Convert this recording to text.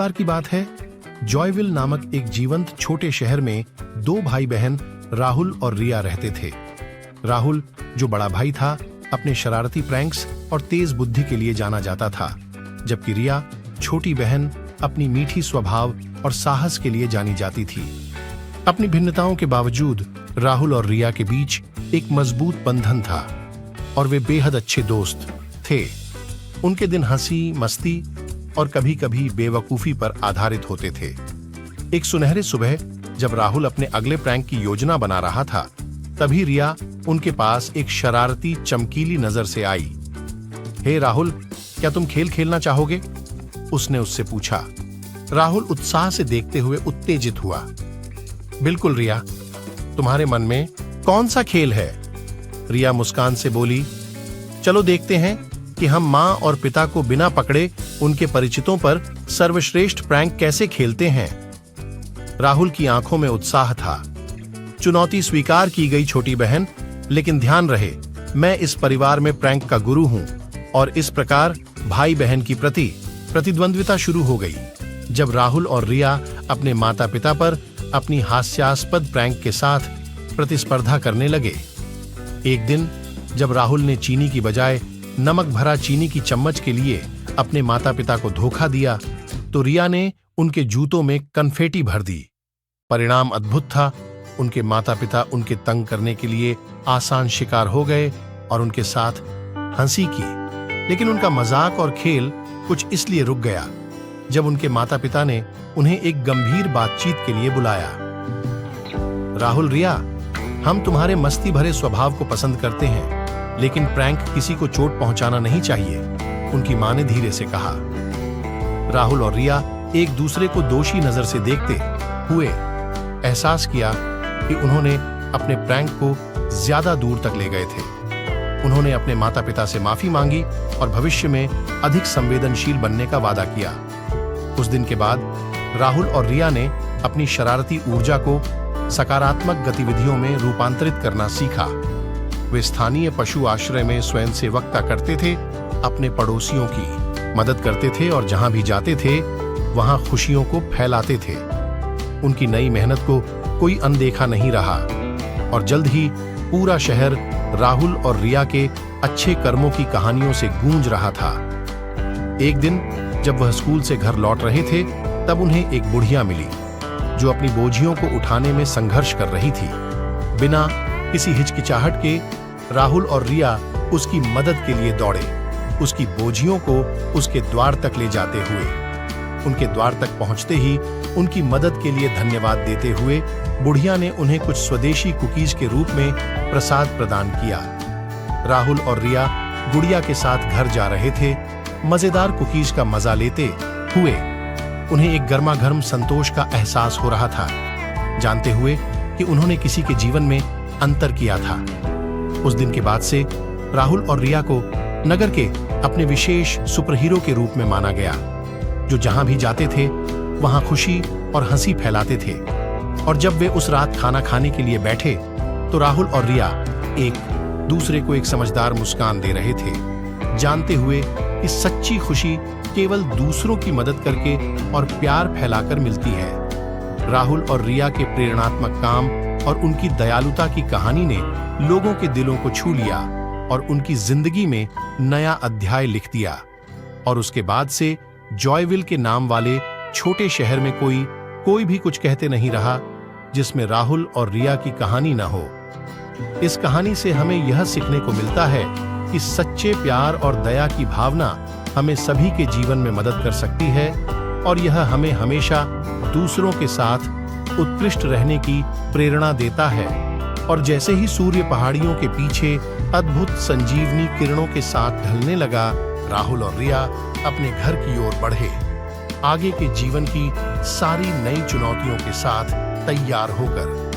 बार की बात है, जॉयविल नामक एक जीवंत छोटे शहर में दो भाई बहन राहुल और रिया रहते थे। राहुल, जो बड़ा भाई था, अपने शरारती प्रैंक्स और तेज बुद्धि के लिए जाना जाता था, जबकि रिया, छोटी बहन, अपनी मीठी स्वभाव और साहस के लिए जानी जाती थी। अपनी भिन्नताओं के बावजूद राहुल और रिया के बीच एक मजबूत बंधन था और वे बेहद अच्छे दोस्त थे। उनके दिन हंसी, मस्ती और कभी-कभी बेवकूफी पर आधारित होते थे। एक सुनहरे सुबह जब राहुल अपने अगले प्रैंक की योजना बना रहा था, तभी रिया उनके पास एक शरारती, चमकीली नजर से आई। हे राहुल, क्या तुम खेल खेलना चाहोगे? उसने उससे पूछा। राहुल उत्साह से देखते हुए उत्तेजित हुआ। बिल्कुल रिया, तुम्हारे मन में कौन सा खेल है? रिया मुस्कान से बोली। चलो देखते हैं कि हम माँ और पिता को बिना पकड़े उनके परिचितों पर सर्वश्रेष्ठ प्रैंक कैसे खेलते हैं। राहुल की आंखों में उत्साह था। चुनौती स्वीकार की गई छोटी बहन, लेकिन ध्यान रहे, मैं इस परिवार में प्रैंक का गुरु हूं। और इस प्रकार भाई बहन की प्रतिद्वंद्विता शुरू हो गई। जब राहुल और रिया अपने माता पिता पर अपनी हास्यास्पद प्रैंक के साथ प्रतिस्पर्धा करने लगे। एक दिन जब राहुल ने चीनी की बजाय नमक भरा चीनी की चम्मच के लिए अपने माता पिता को धोखा दिया, तो रिया ने उनके जूतों में कन्फेटी भर दी। परिणाम अद्भुत था। उनके माता पिता उनके तंग करने के लिए आसान शिकार हो गए और उनके साथ हंसी की, लेकिन उनका मजाक और खेल कुछ इसलिए रुक गया जब उनके माता पिता ने उन्हें एक गंभीर बातचीत के लिए बुलाया। राहुल, रिया, हम तुम्हारे मस्ती भरे स्वभाव को पसंद करते हैं, लेकिन प्रैंक किसी को चोट पहुंचाना नहीं चाहिए, उनकी मां ने धीरे से कहा। राहुल और रिया एक दूसरे को दोषी नजर से देखते हुए एहसास किया कि उन्होंने अपने प्रैंक को ज्यादा दूर तक ले गए थे। उन्होंने अपने माता पिता से माफी मांगी और भविष्य में अधिक संवेदनशील बनने का वादा किया। उस दिन के बाद राहुल और रिया ने अपनी शरारती ऊर्जा को सकारात्मक गतिविधियों में रूपांतरित करना सीखा। वे स्थानीय पशु आश्रय में स्वयंसेवकता करते थे, अपने पड़ोसियों की मदद करते थे और जहां भी जाते थे वहां खुशियों को फैलाते थे। उनकी नई मेहनत को कोई अनदेखा नहीं रहा और जल्द ही पूरा शहर राहुल और रिया के अच्छे कर्मों की कहानियों से गूंज रहा था। एक दिन जब वह स्कूल से घर लौट रहे थे, तब उन्हें एक बुढ़िया मिली जो अपनी बोझियों को उठाने में संघर्ष कर रही थी। बिना किसी हिचकिचाहट के राहुल और रिया उसकी मदद के लिए दौड़े, उसकी बोझियों को उसके द्वार तक ले जाते हुए। उनके द्वार तक पहुंचते ही उनकी मदद के लिए धन्यवाद देते हुए बुढ़िया ने उन्हें कुछ स्वदेशी कुकीज के रूप में प्रसाद प्रदान किया। राहुल और रिया गुड़िया के साथ घर जा रहे थे। मजेदार कुकीज का मजा लेते हुए उन्हें एक गर्मागर्म संतोष का एहसास हो रहा था, जानते हुए कि उन्होंने किसी के जीवन में अंतर किया था। उस दिन के बाद से राहुल और रिया को नगर के अपने विशेष सुपरहीरो के रूप में माना गया, जो जहां भी जाते थे वहां खुशी और हंसी फैलाते थे। और जब वे उस रात खाना खाने के लिए बैठे, तो राहुल और रिया एक दूसरे को एक समझदार मुस्कान दे रहे थे, जानते हुए कि सच्ची खुशी केवल दूसरों की मदद करके और प्यार फैलाकर मिलती है। राहुल और रिया के प्रेरणात्मक काम और उनकी दयालुता की कहानी ने लोगों के दिलों को छू लिया और उनकी जिंदगी में नया अध्याय लिख दिया। और उसके बाद से जॉयविल के नाम वाले छोटे शहर में कोई भी कुछ कहते नहीं रहा जिसमें राहुल और रिया की कहानी न हो। इस कहानी से हमें यह सीखने को मिलता है कि सच्चे प्यार और दया की भावना हमें सभी के जीवन में मदद कर सकती है और यह हमें हमेशा दूसरों के साथ उत्कृष्ट रहने की प्रेरणा देता है। और जैसे ही सूर्य पहाड़ियों के पीछे अद्भुत संजीवनी किरणों के साथ ढलने लगा, राहुल और रिया अपने घर की ओर बढ़े, आगे के जीवन की सारी नई चुनौतियों के साथ तैयार होकर।